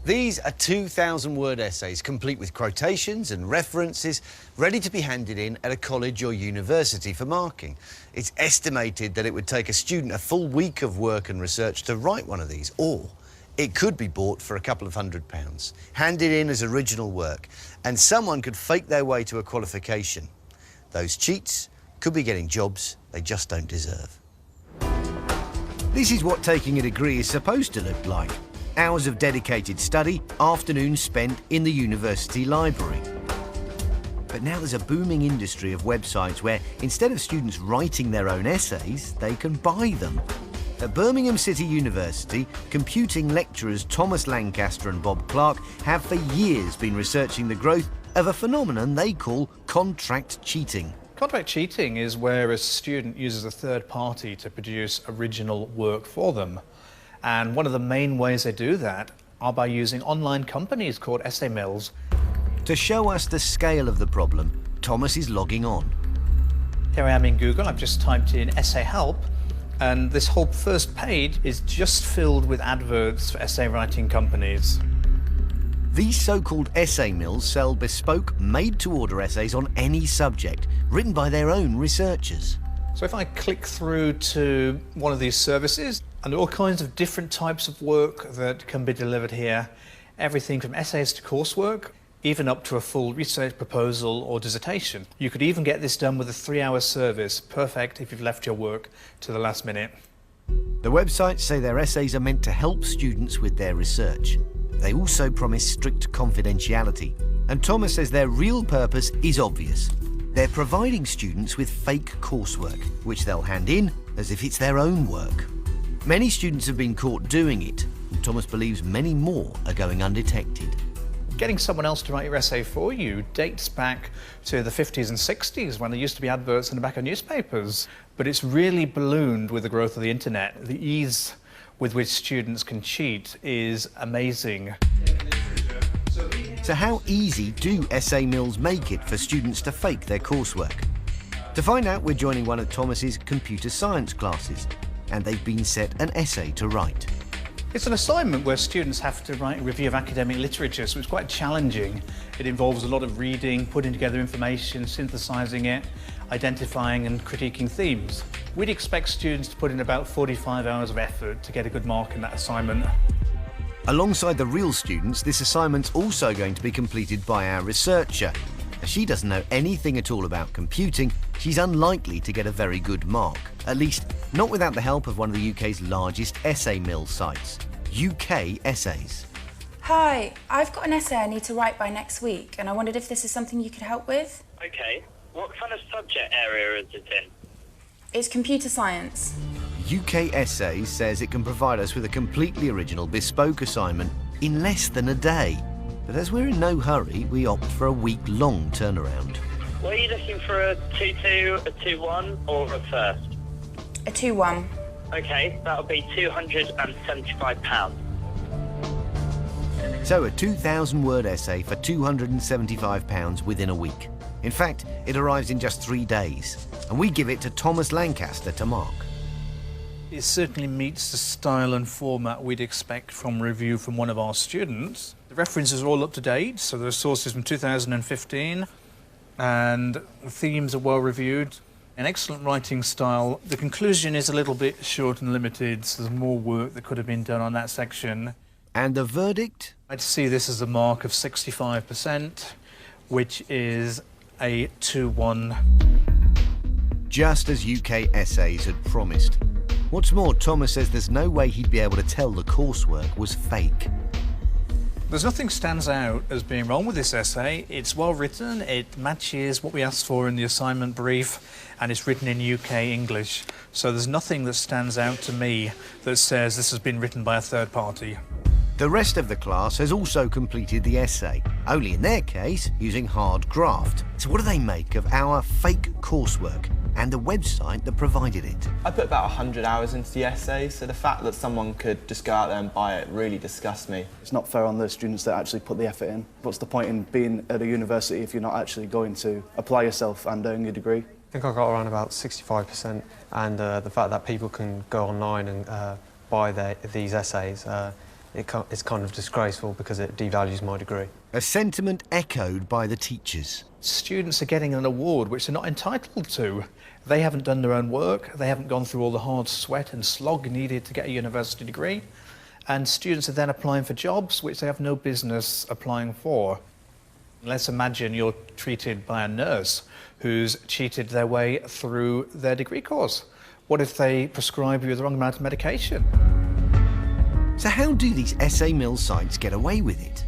These are 2,000-word essays, complete with quotations and references, ready to be handed in at a college or university for marking. It's estimated that it would take a student a full week of work and research to write one of these, or it could be bought for a couple of £100, handed in as original work, and someone could fake their way to a qualification. Those cheats could be getting jobs they just don't deserve. This is what taking a degree is supposed to look like. Hours of dedicated study, afternoons spent in the university library. But now there's a booming industry of websites where, instead of students writing their own essays, they can buy them. At Birmingham City University, computing lecturers Thomas Lancaster and Bob Clark have for years been researching the growth of a phenomenon they call contract cheating. Contract cheating is where a student uses a third party to produce original work for them. And one of the main ways they do that are by using online companies called essay mills. To show us the scale of the problem, Thomas is logging on. Here I am in Google. I've just typed in essay help, and this whole first page is just filled with adverts for essay writing companies. These so-called essay mills sell bespoke, made-to-order essays on any subject, written by their own researchers. So if I click through to one of these services, and there are all kinds of different types of work that can be delivered here, everything from essays to coursework, even up to a full research proposal or dissertation. You could even get this done with a 3-hour service, perfect if you've left your work to the last minute. The websites say their essays are meant to help students with their research. They also promise strict confidentiality. And Thomas says their real purpose is obvious. They're providing students with fake coursework, which they'll hand in as if it's their own work. Many students have been caught doing it, and Thomas believes many more are going undetected. Getting someone else to write your essay for you dates back to the 50s and 60s when there used to be adverts in the back of newspapers. But it's really ballooned with the growth of the internet. The ease with which students can cheat is amazing. So how easy do essay mills make it for students to fake their coursework? To find out, we're joining one of Thomas's computer science classes, and they've been set an essay to write. It's an assignment where students have to write a review of academic literature, so it's quite challenging. It involves a lot of reading, putting together information, synthesizing it, identifying and critiquing themes. We'd expect students to put in about 45 hours of effort to get a good mark in that assignment. Alongside the real students, this assignment's also going to be completed by our researcher. As she doesn't know anything at all about computing, she's unlikely to get a very good mark. At least, not without the help of one of the UK's largest essay mill sites, UKA Essays. Hi, I've got an essay I need to write by next week, and I wondered if this is something you could help with. Okay. What kind of subject area is it in? It's computer science. UK Essays says it can provide us with a completely original bespoke assignment in less than a day. But as we're in no hurry, we opt for a week-long turnaround. Were you looking for a 2-2, a 2-1 or a first? A 2-1. Okay, that'll be £275. So a 2,000-word essay for £275 within a week. In fact, it arrives in just 3 days, and we give it to Thomas Lancaster to mark. It certainly meets the style and format we'd expect from review from one of our students. The references are all up to date, so there are sources from 2015, and the themes are well reviewed. An excellent writing style. The conclusion is a little bit short and limited, so there's more work that could have been done on that section. And the verdict? I'd see this as a mark of 65%, which is a 2-1. Just as UK Essays had promised. What's more, Thomas says there's no way he'd be able to tell the coursework was fake. There's nothing stands out as being wrong with this essay. It's well written, it matches what we asked for in the assignment brief, and it's written in UK English. So there's nothing that stands out to me that says this has been written by a third party. The rest of the class has also completed the essay, only in their case using hard graft. So what do they make of our fake coursework and the website that provided it? I put about 100 hours into the essay, so the fact that someone could just go out there and buy it really disgusts me. It's not fair on the students that actually put the effort in. What's the point in being at a university if you're not actually going to apply yourself and earn your degree? I think I got around about 65%, and the fact that people can go online and buy these essays It's kind of disgraceful because it devalues my degree. A sentiment echoed by the teachers. Students are getting an award which they're not entitled to. They haven't done their own work, they haven't gone through all the hard sweat and slog needed to get a university degree, and students are then applying for jobs which they have no business applying for. Let's imagine you're treated by a nurse who's cheated their way through their degree course. What if they prescribe you the wrong amount of medication? So how do these essay mill sites get away with it?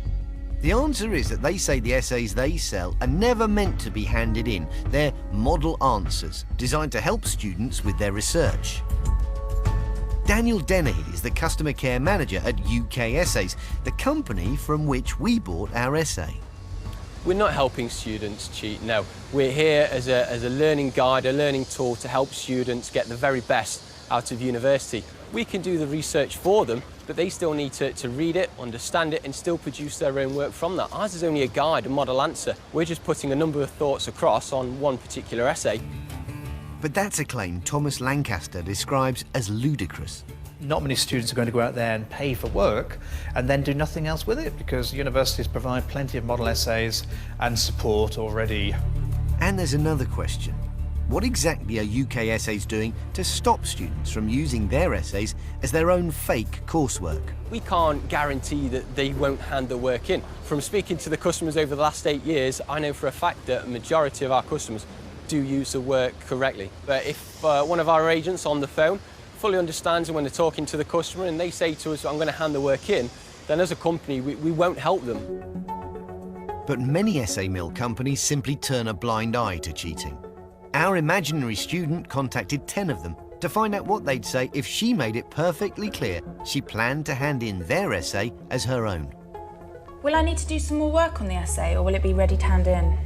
The answer is that they say the essays they sell are never meant to be handed in. They're model answers designed to help students with their research. Daniel Dennehy is the customer care manager at UKA Essays, the company from which we bought our essay. We're not helping students cheat, no. We're here as a learning guide, a learning tool to help students get the very best out of university. We can do the research for them, but they still need to read it, understand it, and still produce their own work from that. Ours is only a guide, a model answer. We're just putting a number of thoughts across on one particular essay. But that's a claim Thomas Lancaster describes as ludicrous. Not many students are going to go out there and pay for work and then do nothing else with it, because universities provide plenty of model essays and support already. And there's another question. What exactly are UK Essays doing to stop students from using their essays as their own fake coursework? We can't guarantee that they won't hand the work in. From speaking to the customers over the last 8 years, I know for a fact that a majority of our customers do use the work correctly. But if one of our agents on the phone fully understands when they're talking to the customer and they say to us, I'm going to hand the work in, then as a company, we won't help them. But many essay mill companies simply turn a blind eye to cheating. Our imaginary student contacted 10 of them to find out what they'd say if she made it perfectly clear she planned to hand in their essay as her own. Will I need to do some more work on the essay, or will it be ready to hand in?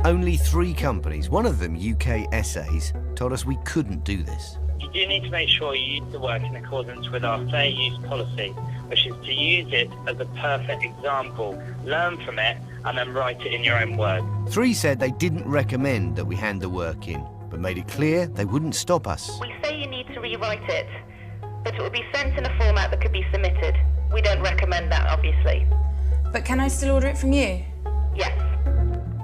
Only 3 companies, one of them UK Essays, told us we couldn't do this. You do need to make sure you use the work in accordance with our fair use policy, which is to use it as a perfect example, learn from it, and then write it in your own words. 3 said they didn't recommend that we hand the work in, but made it clear they wouldn't stop us. We say you need to rewrite it, but it will be sent in a format that could be submitted. We don't recommend that, obviously. But can I still order it from you? Yes.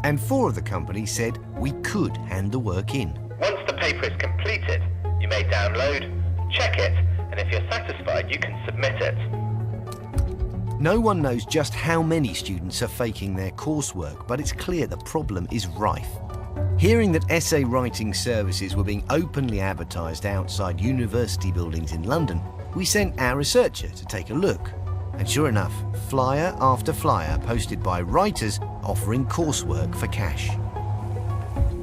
And 4 of the companies said we could hand the work in. Once the paper is completed, you may download, check it, and if you're satisfied, you can submit it. No one knows just how many students are faking their coursework, but it's clear the problem is rife. Hearing that essay writing services were being openly advertised outside university buildings in London, we sent our researcher to take a look. And sure enough, flyer after flyer posted by writers offering coursework for cash.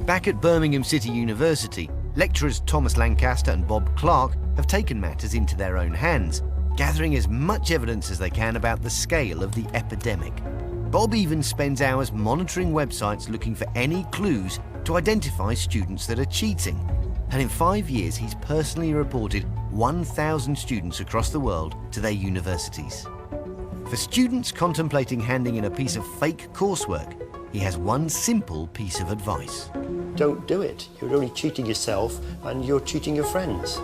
Back at Birmingham City University, lecturers Thomas Lancaster and Bob Clark have taken matters into their own hands, gathering as much evidence as they can about the scale of the epidemic. Bob even spends hours monitoring websites looking for any clues to identify students that are cheating. And in 5 years, he's personally reported 1,000 students across the world to their universities. For students contemplating handing in a piece of fake coursework, he has one simple piece of advice. Don't do it. You're only cheating yourself and you're cheating your friends.